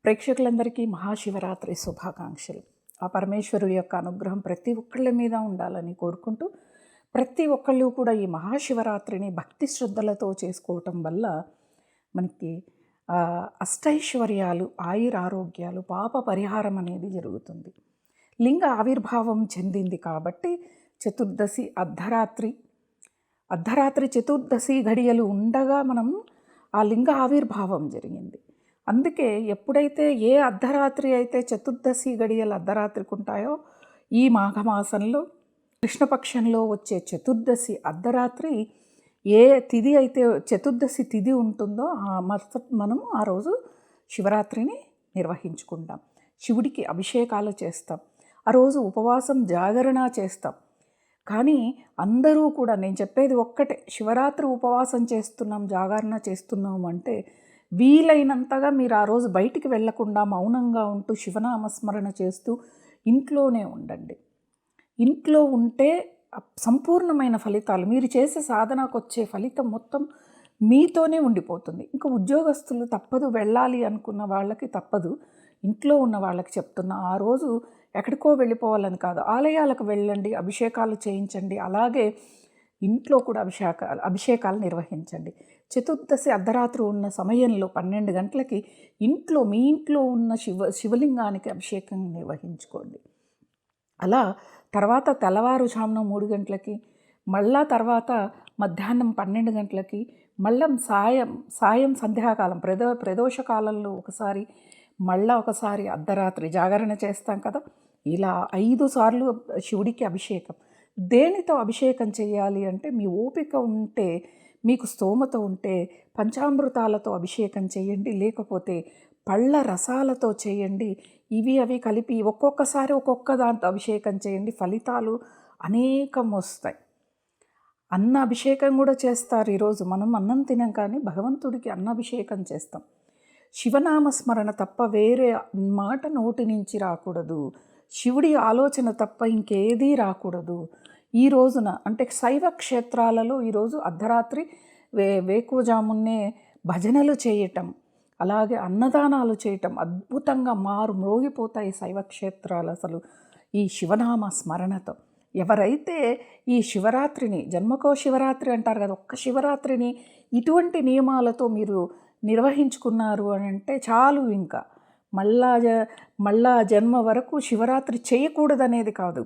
ప్రేక్షకులందరికీ మహాశివరాత్రి శుభాకాంక్షలు. ఆ పరమేశ్వరుడి యొక్క అనుగ్రహం ప్రతి ఒక్కళ్ళ మీద ఉండాలని కోరుకుంటూ, ప్రతి ఒక్కళ్ళు కూడా ఈ మహాశివరాత్రిని భక్తి శ్రద్ధలతో చేసుకోవటం వల్ల మనకి అష్టైశ్వర్యాలు, ఆయురారోగ్యాలు, పాప పరిహారం అనేది జరుగుతుంది. లింగ ఆవిర్భావం చెందింది కాబట్టి చతుర్దశి అర్ధరాత్రి చతుర్దశి ఘడియలు ఉండగా మనం ఆ లింగ ఆవిర్భావం జరిగింది. అందుకే ఎప్పుడైతే ఏ అర్ధరాత్రి అయితే చతుర్దశి గడియలు అర్ధరాత్రికి ఉంటాయో, ఈ మాఘమాసంలో కృష్ణపక్షంలో వచ్చే చతుర్దశి అర్ధరాత్రి ఏ తిథి అయితే చతుర్దశి తిథి ఉంటుందో మనం ఆ రోజు శివరాత్రిని నిర్వహించుకుంటాం. శివుడికి అభిషేకాలు చేస్తాం. ఆ రోజు ఉపవాసం జాగరణ చేస్తాం. కానీ అందరూ కూడా నేను చెప్పేది ఒక్కటే, శివరాత్రి ఉపవాసం చేస్తున్నాం, జాగరణ చేస్తున్నాం అంటే వీలైనంతగా మీరు ఆ రోజు బయటికి వెళ్లకుండా మౌనంగా ఉంటూ శివనామస్మరణ చేస్తూ ఇంట్లోనే ఉండండి. ఇంట్లో ఉంటే సంపూర్ణమైన ఫలితాలు, మీరు చేసే సాధనకు వచ్చే ఫలితం మొత్తం మీతోనే ఉండిపోతుంది. ఇంకా ఉద్యోగస్తులు తప్పదు, వెళ్ళాలి అనుకున్న వాళ్ళకి తప్పదు. ఇంట్లో ఉన్న వాళ్ళకి చెప్తున్నా, ఆ రోజు ఎక్కడికో వెళ్ళిపోవాలని కాదు, ఆలయాలకు వెళ్ళండి, అభిషేకాలు చేయించండి. అలాగే ఇంట్లో కూడా అభిషేకాలు నిర్వహించండి. చతుర్దశి అర్ధరాత్రి ఉన్న సమయంలో 12 గంటలకి మీ ఇంట్లో ఉన్న శివలింగానికి అభిషేకం నిర్వహించుకోండి. అలా తర్వాత తెల్లవారుజామున 3 గంటలకి, మళ్ళా తర్వాత మధ్యాహ్నం 12 గంటలకి, మళ్ళీ సాయం సంధ్యాకాలం ప్రదోషకాలంలో ఒకసారి, మళ్ళా ఒకసారి అర్ధరాత్రి జాగరణ చేస్తాం కదా. ఇలా 5 సార్లు శివుడికి అభిషేకం. దేనితో అభిషేకం చేయాలి అంటే, మీ ఓపిక ఉంటే, మీకు స్తోమత ఉంటే పంచామృతాలతో అభిషేకం చేయండి, లేకపోతే పళ్ళ రసాలతో చేయండి. అవి కలిపి ఒక్కొక్కసారి ఒక్కొక్క దాంతో అభిషేకం చేయండి. ఫలితాలు అనేకం వస్తాయి. అన్న అభిషేకం కూడా చేస్తారు. ఈరోజు మనం అన్నం తినం, కానీ భగవంతుడికి అన్నాభిషేకం చేస్తాం. శివనామస్మరణ తప్ప వేరే మాట నోటి నుంచి రాకూడదు. శివుడి ఆలోచన తప్ప ఇంకేదీ రాకూడదు. ఈ రోజున అంటే శైవ క్షేత్రాలలో ఈరోజు అర్ధరాత్రి వేకువజామున్నే భజనలు చేయటం, అలాగే అన్నదానాలు చేయటం అద్భుతంగా మ్రోగిపోతాయి శైవ క్షేత్రాలు అసలు ఈ శివనామ స్మరణతో. ఎవరైతే ఈ శివరాత్రిని, జన్మకో శివరాత్రి అంటారు కదా, ఒక్క శివరాత్రిని ఇటువంటి నియమాలతో మీరు నిర్వహించుకున్నారు అని అంటే చాలు. ఇంకా మళ్ళా జన్మ వరకు శివరాత్రి చేయకూడదనేది కాదు,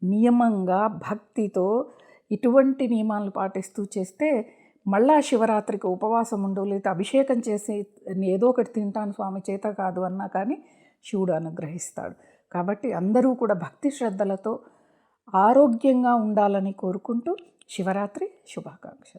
నియమంగా భక్తితో ఇటువంటి నియమాలను పాటిస్తూ చేస్తే మళ్ళా శివరాత్రికి ఉపవాసం ఉండు, లేదా అభిషేకం చేసి ఏదో ఒకటి తింటాను స్వామి చేత కాదు అన్నా కానీ శివుడు అనుగ్రహిస్తాడు. కాబట్టి అందరూ కూడా భక్తి శ్రద్ధలతో ఆరోగ్యంగా ఉండాలని కోరుకుంటూ శివరాత్రి శుభాకాంక్షలు.